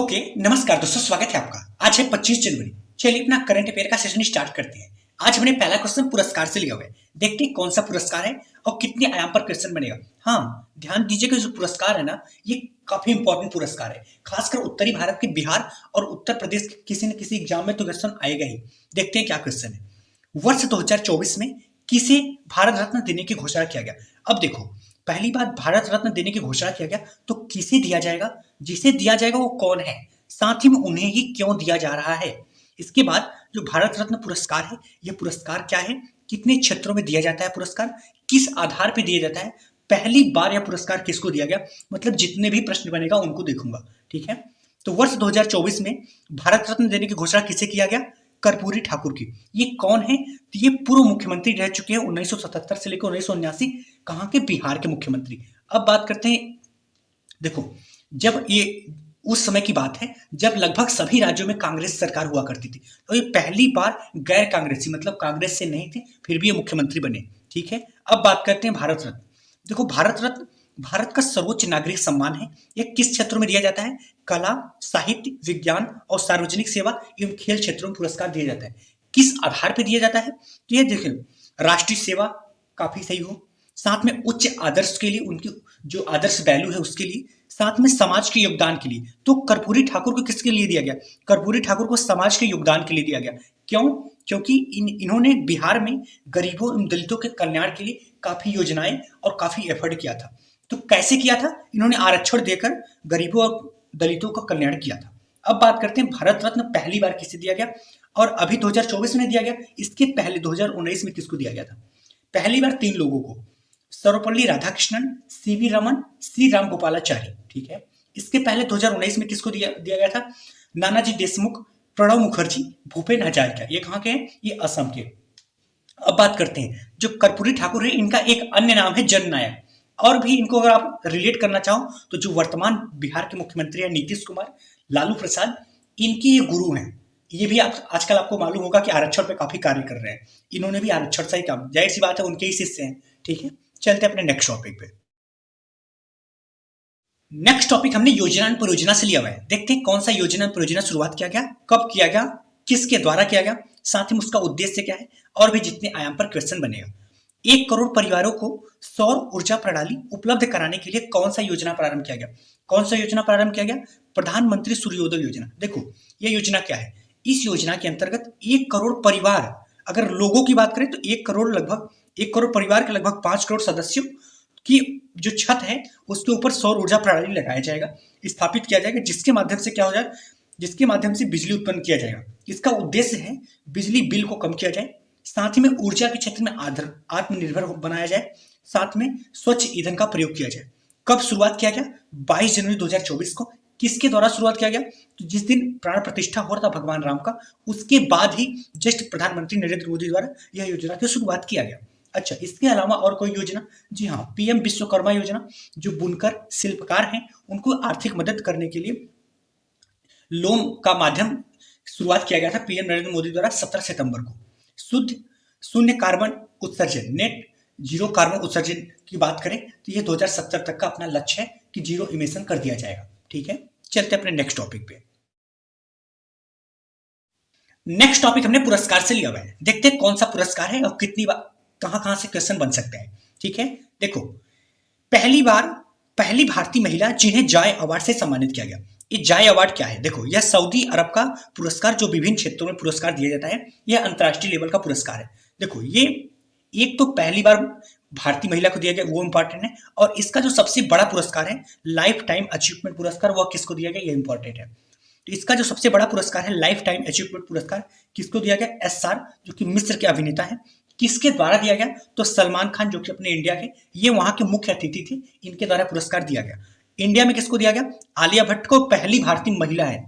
Okay, नमस्कार दोस्तों, स्वागत है आपका। आज है 25 जनवरी। चलिए अपना करंट अफेयर का सेशन स्टार्ट करते हैं। आज हमने पहला क्वेश्चन पुरस्कार से लिया हुआ है। देखते हैं कौन सा पुरस्कार है और कितने आयाम पर क्वेश्चन बनेगा। हाँ, ध्यान दीजिए कि जो पुरस्कार है ना, ये काफी इंपॉर्टेंट पुरस्कार है। खासकर उत्तरी भारत के बिहार और उत्तर प्रदेश के किसी न किसी एग्जाम में तो क्वेश्चन आएगा ही। देखते हैं क्या क्वेश्चन है। वर्ष 2024 में किसे भारत रत्न देने की घोषणा किया गया। अब देखो, पहली बात भारत रत्न देने की घोषणा किया गया तो किसे दिया जाएगा, जिसे दिया जाएगा वो कौन है, साथ ही में उन्हें ही क्यों दिया जा रहा है। इसके बाद जो भारत रत्न पुरस्कार है, यह पुरस्कार क्या है, कितने क्षेत्रों में दिया जाता है पुरस्कार, किस आधार पर दिया जाता है, पहली बार यह पुरस्कार किसको दिया गया, मतलब जितने भी प्रश्न बनेगा उनको देखूंगा। ठीक है, तो वर्ष 2024 में भारत रत्न देने की घोषणा किसे किया गया, कर्पूरी ठाकुर की। ये कौन है, तो ये पूर्व मुख्यमंत्री रह चुके हैं 1977 से लेकर 1979। कहां के, बिहार के मुख्यमंत्री। अब बात करते हैं, देखो जब ये उस समय की बात है जब लगभग सभी राज्यों में कांग्रेस सरकार हुआ करती थी, तो ये पहली बार गैर कांग्रेसी, मतलब कांग्रेस से नहीं थे, फिर भी ये मुख्यमंत्री बने। ठीक है, अब बात करते हैं भारत रत्न। देखो भारत रत्न भारत का सर्वोच्च नागरिक सम्मान है। यह किस क्षेत्रों में दिया जाता है, कला, साहित्य, विज्ञान और सार्वजनिक सेवा एवं खेल क्षेत्रों में पुरस्कार दिया जाता है। किस आधार पर दिया जाता है, तो ये देखिए, राष्ट्रीय सेवा काफी सही हो, साथ में उच्च आदर्श के लिए, उनकी जो आदर्श वैल्यू है उसके लिए, साथ में समाज के योगदान के लिए। तो कर्पूरी ठाकुर को किसके लिए दिया गया, कर्पूरी ठाकुर को समाज के योगदान के लिए दिया गया। क्यों, क्योंकि इन्होंने बिहार में गरीबों एवं दलितों के कल्याण के लिए काफी योजनाएं और काफी एफर्ट किया था। तो कैसे किया था, इन्होंने आरक्षण देकर गरीबों और दलितों का कल्याण किया था। अब बात करते हैं भारत रत्न पहली बार किसे दिया गया, और अभी 2024 में दिया गया, इसके पहले 2019 में किसको दिया गया था। पहली बार 3 लोगों को, सर्वपल्ली राधाकृष्णन, सीवी रमन, श्री राम गोपालाचारी। ठीक है, इसके पहले 2019 में किसको दिया गया था, नानाजी देशमुख, प्रणब मुखर्जी, भूपेन हजारिका। ये कहाँ के हैं, ये असम के। अब बात करते हैं जो कर्पूरी ठाकुर है, इनका एक अन्य नाम है जननायक। और भी इनको अगर आप रिलेट करना चाहो तो जो वर्तमान बिहार के मुख्यमंत्री है नीतीश कुमार, लालू प्रसाद, इनके ये गुरु हैं। ये भी आजकल आपको मालूम होगा कि आरक्षण पे काफी कार्य कर रहे हैं। इन्होंने भी आरक्षण से ही काम, जाहिर सी बात है उनके ही शिष्य हैं। ठीक है, चलते अपने नेक्स्ट टॉपिक पे। नेक्स्ट टॉपिक हमने योजना एंड परियोजना से लिया हुआ है। देखते हैं कौन सा योजना एंड परियोजना शुरुआत किया गया, कब किया गया, किसके द्वारा किया गया, साथ ही में उसका उद्देश्य क्या है, और भी जितने आयाम पर क्वेश्चन बनेगा। 1 करोड़ परिवारों को सौर ऊर्जा प्रणाली उपलब्ध कराने के लिए कौन सा योजना प्रारंभ किया गया, कौन सा योजना प्रारंभ किया गया, प्रधानमंत्री सूर्योदय योजना। देखो ये योजना क्या है, इस योजना के अंतर्गत 1 करोड़ परिवार, अगर लोगों की बात करें तो 1 करोड़ परिवार के लगभग 5 करोड़ सदस्यों की जो छत है उसके ऊपर सौर ऊर्जा प्रणाली लगाया जाएगा, स्थापित किया जाएगा, जिसके माध्यम से क्या हो जाए, जिसके माध्यम से बिजली उत्पन्न किया जाएगा। इसका उद्देश्य है बिजली बिल को कम किया जाए, साथ ही में ऊर्जा के क्षेत्र में आत्मनिर्भर बनाया जाए, साथ में स्वच्छ ईंधन का प्रयोग किया जाए। कब शुरुआत किया गया, 22 जनवरी 2024 को। किसके द्वारा शुरुआत किया गया, तो जिस दिन प्राण प्रतिष्ठा हो रहा था भगवान राम का, उसके बाद ही जस्ट प्रधानमंत्री नरेंद्र मोदी द्वारा यह योजना की शुरुआत किया गया। अच्छा, इसके अलावा और कोई योजना, जी हाँ, पीएम विश्वकर्मा योजना, जो बुनकर शिल्पकार हैं उनको आर्थिक मदद करने के लिए लोन का माध्यम शुरुआत किया गया था पीएम नरेंद्र मोदी द्वारा 17 सितंबर को। शुद्ध शून्य कार्बन उत्सर्जन, नेट जीरो कार्बन उत्सर्जन की बात करें तो ये 2070 तक का अपना लक्ष्य है कि जीरो इमिशन कर दिया जाएगा। ठीक है, चलते अपने नेक्स्ट टॉपिक पे। नेक्स्ट टॉपिक हमने पुरस्कार से लिया हुआ है। देखते हैं कौन सा पुरस्कार है और कितनी बार कहां से क्वेश्चन बन सकते हैं। ठीक है, देखो पहली भारतीय महिला जिन्हें जॉय अवार्ड से सम्मानित किया गया। ये जॉय अवार्ड क्या है, देखो यह सऊदी अरब का पुरस्कार जो विभिन्न क्षेत्रों में पुरस्कार दिया जाता है, यह अंतर्राष्ट्रीय लेवल का पुरस्कार है। देखो ये एक तो पहली बार भारतीय महिला को दिया गया, वो इंपॉर्टेंट है, और इसका जो सबसे बड़ा पुरस्कार है लाइफ टाइम अचीवमेंट पुरस्कार, वह किसको दिया गया, ये इंपॉर्टेंट है। तो इसका जो सबसे बड़ा पुरस्कार है लाइफ टाइम अचीवमेंट पुरस्कार, किसको दिया गया, एसआर, जो कि मिस्र के अभिनेता है। किसके द्वारा दिया गया, तो सलमान खान, जो कि अपने इंडिया के, ये वहां के मुख्य अतिथि थे, इनके द्वारा पुरस्कार दिया गया। इंडिया में किसको दिया गया, आलिया भट्ट को, पहली भारतीय महिला है।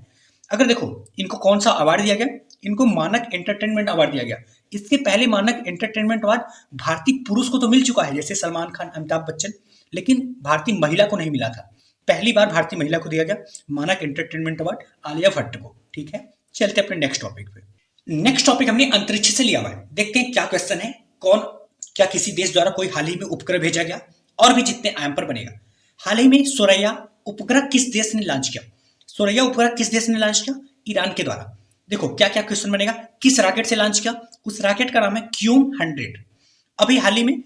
अगर देखो इनको कौन सा अवार्ड दिया गया, इनको मानक एंटरटेनमेंट अवार्ड दिया गया। इसके पहले मानक एंटरटेनमेंट अवार्ड भारतीय पुरुष को तो मिल चुका है, जैसे सलमान खान, अमिताभ बच्चन, लेकिन भारतीय महिला को नहीं मिला था। पहली बार भारतीय महिला को दिया गया मानक एंटरटेनमेंट अवार्ड, आलिया भट्ट को। ठीक है, चलते अपने नेक्स्ट टॉपिक पे। नेक्स्ट टॉपिक हमने अंतरिक्ष से लिया हुआ है। देखते हैं क्या क्वेश्चन है, क्या किसी देश द्वारा कोई हाल ही में उपग्रह भेजा गया, और भी जितने आयाम पर बनेगा। हाल ही में सोरैया उपग्रह किस देश ने लॉन्च किया, सोरैया उपग्रह किस देश ने लॉन्च किया? ईरान के द्वारा। देखो क्या क्या क्वेश्चन बनेगा, किस रॉकेट से लॉन्च किया? उस रॉकेट का नाम है क्यूम 100। अभी हाल ही में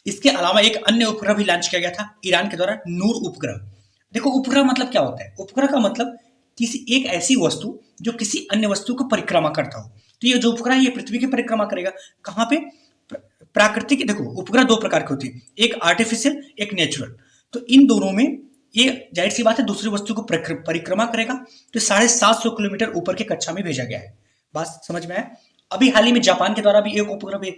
इसके अलावा एक अन्य उपग्रह भी लॉन्च किया गया था ईरान के द्वारा, नूर उपग्रह। देखो उपग्रह मतलब क्या होता है? उपग्रह का मतलब किसी एक ऐसी वस्तु जो किसी अन्य वस्तु को परिक्रमा करता हो। तो ये जो उपग्रह है ये पृथ्वी की परिक्रमा करेगा। कहाँ पे? प्राकृतिक। देखो उपग्रह दो प्रकार के होते हैं, एक आर्टिफिशियल, एक नेचुरल। तो इन दोनों में ये जाहिर सी बात है दूसरी वस्तु को परिक्रमा करेगा। तो 750 किलोमीटर ऊपर की कक्षा में भेजा गया है। बात समझ में आया? अभी हाल ही में जापान के द्वारा भी एक उपग्रह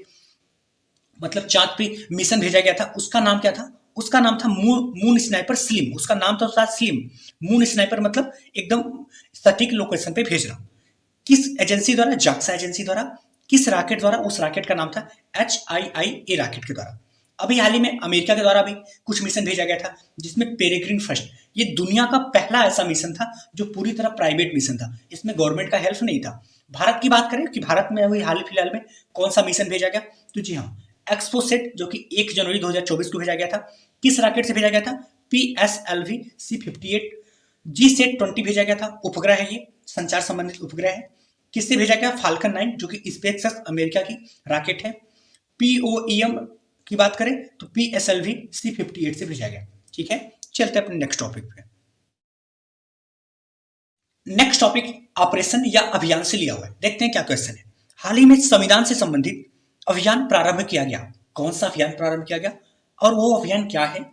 मतलब चांद पे मिशन भेजा गया था। उसका नाम क्या था? उसका नाम था मून स्नाइपर स्लिम। उसका नाम था स्लिम। मून स्नाइपर मतलब एकदम सटीक लोकेशन पे भेजना। किस एजेंसी द्वारा? जाक्सा एजेंसी द्वारा। किस रॉकेट द्वारा? उस रॉकेट का नाम था HIIA रॉकेट के द्वारा। अभी हाल ही में अमेरिका के द्वारा भी कुछ मिशन भेजा गया था, जिसमें पेरेग्रिन फर्स्ट, ये दुनिया का पहला ऐसा मिशन था जो पूरी तरह प्राइवेट मिशन था, इसमें गवर्नमेंट का हेल्प नहीं था। भारत की बात करें कि भारत में अभी हाल फिलहाल में कौन सा मिशन भेजा गया? तो जी हाँ, एक्सपोसेट, जो कि 1 जनवरी 2024 को भेजा गया था। किस रॉकेट से भेजा गया था? PSLV C58 GSAT-20 भेजा गया था। उपग्रह है ये, संचार संबंधित उपग्रह है। किससे भेजा गया? फाल्कन 9, जो कि स्पेसएक्स अमेरिका की रॉकेट है। POEM की बात करें तो PSLV C58 से भेजा गया। ठीक है, चलते हैं अपने नेक्स्ट टॉपिक पे। नेक्स्ट टॉपिक ऑपरेशन या अभियान से लिया हुआ है। देखते हैं क्या क्वेश्चन है। हाल ही में संविधान से संबंधित अभियान प्रारंभ किया गया। कौन सा अभियान प्रारंभ किया गया और वो अभियान क्या है,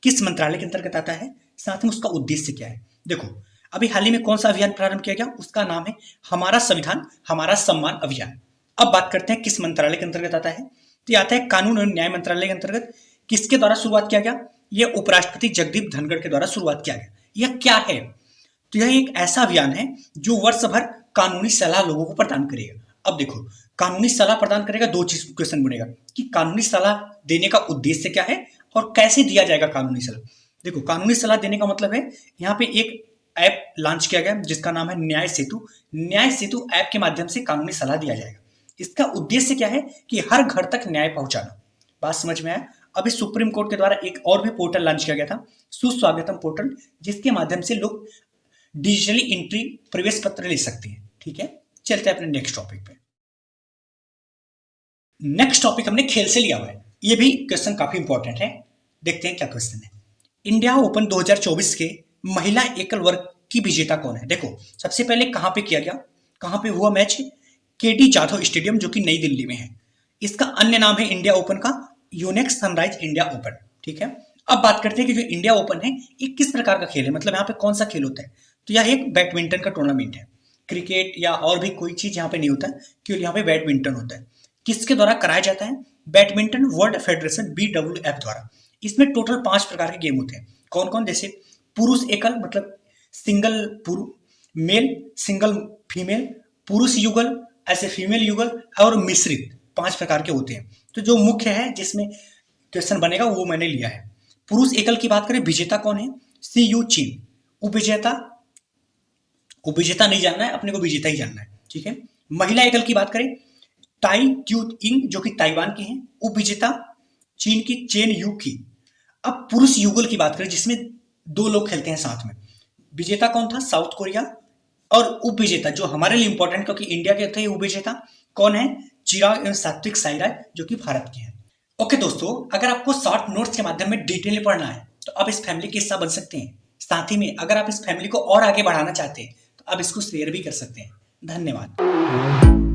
किस मंत्रालय के अंतर्गत आता है, साथ में उसका उद्देश्य क्या है? देखो अभी हाल ही में कौन सा अभियान प्रारंभ किया गया? उसका नाम है हमारा संविधान हमारा सम्मान अभियान। अब बात करते हैं किस मंत्रालय के अंतर्गत आता है। तो ये आता है कानून एवं न्याय मंत्रालय के अंतर्गत। किसके द्वारा शुरुआत किया गया? यह उपराष्ट्रपति जगदीप धनखड़ के द्वारा शुरुआत किया गया। यह क्या है? तो यह एक ऐसा अभियान है जो वर्ष भर कानूनी सलाह लोगों को प्रदान करेगा। अब देखो कानूनी सलाह प्रदान करेगा, दो चीज क्वेश्चन बनेगा कि कानूनी सलाह देने का उद्देश्य क्या है और कैसे दिया जाएगा कानूनी सलाह। देखो कानूनी सलाह देने का मतलब है, यहाँ पे एक ऐप लॉन्च किया गया जिसका नाम है न्याय सेतु। न्याय सेतु ऐप के माध्यम से कानूनी सलाह दिया जाएगा। इसका उद्देश्य क्या है कि हर घर तक न्याय पहुंचाना। बात समझ में आया? अभी सुप्रीम कोर्ट के द्वारा एक और भी पोर्टल लॉन्च किया गया था, सुस्वागतम पोर्टल, जिसके माध्यम से लोग डिजिटली एंट्री प्रवेश पत्र ले सकते हैं। ठीक है, चलते हैं अपने नेक्स्ट टॉपिक पे। नेक्स्ट टॉपिक हमने खेल से लिया हुआ है। ये भी क्वेश्चन काफी इंपॉर्टेंट है। देखते हैं क्या क्वेश्चन है। इंडिया ओपन 2024 के महिला एकल वर्ग की विजेता कौन है? देखो सबसे पहले कहां पे किया गया, कहां पे हुआ मैच? KD जाधव स्टेडियम, जो कि नई दिल्ली में है। इसका अन्य नाम है इंडिया ओपन का यूनेक्स सनराइज इंडिया ओपन। ठीक है, अब बात करते हैं कि जो इंडिया ओपन है ये किस प्रकार का खेल है, मतलब यहाँ पे कौन सा खेल होता है? तो यह एक बैडमिंटन का टूर्नामेंट है। क्रिकेट या और भी कोई चीज यहाँ पे नहीं होता है, क्योंकि यहाँ पे बैडमिंटन होता है। किसके द्वारा कराया जाता है? बैडमिंटन वर्ल्ड फेडरेशन BWF द्वारा। इसमें टोटल 5 प्रकार के गेम होते हैं। कौन कौन? जैसे पुरुष एकल मतलब सिंगल पुरुष मेल, सिंगल फीमेल, पुरुष युगल, ऐसे फीमेल युगल और मिश्रित, 5 प्रकार के होते हैं। तो जो मुख्य है जिसमें क्वेश्चन बनेगा वो मैंने लिया है। पुरुष एकल की बात करें, विजेता कौन है? CU चीन। उपविजेता नहीं जानना है अपने को, विजेता ही जानना है। ठीक है, महिला एकल की बात करें, टाई क्यू इंग, जो कि ताइवान की है। उपविजेता चीन की चेन यू की। अब पुरुष युगल की बात करें जिसमें 2 लोग खेलते हैं साथ में, विजेता कौन था? South Korea. और उपविजेता जो हमारे लिए इंपॉर्टेंट क्योंकि इंडिया के थे उपविजेता कौन है? चिराग एवं सात्विक साईराज, जो कि भारत के हैं। ओके दोस्तों, अगर आपको शॉर्ट नोट्स के माध्यम में डिटेल में पढ़ना है तो आप इस फैमिली के हिस्सा बन सकते हैं। साथ ही में अगर आप इस फैमिली को और आगे बढ़ाना चाहते हैं तो आप इसको शेयर भी कर सकते हैं। धन्यवाद।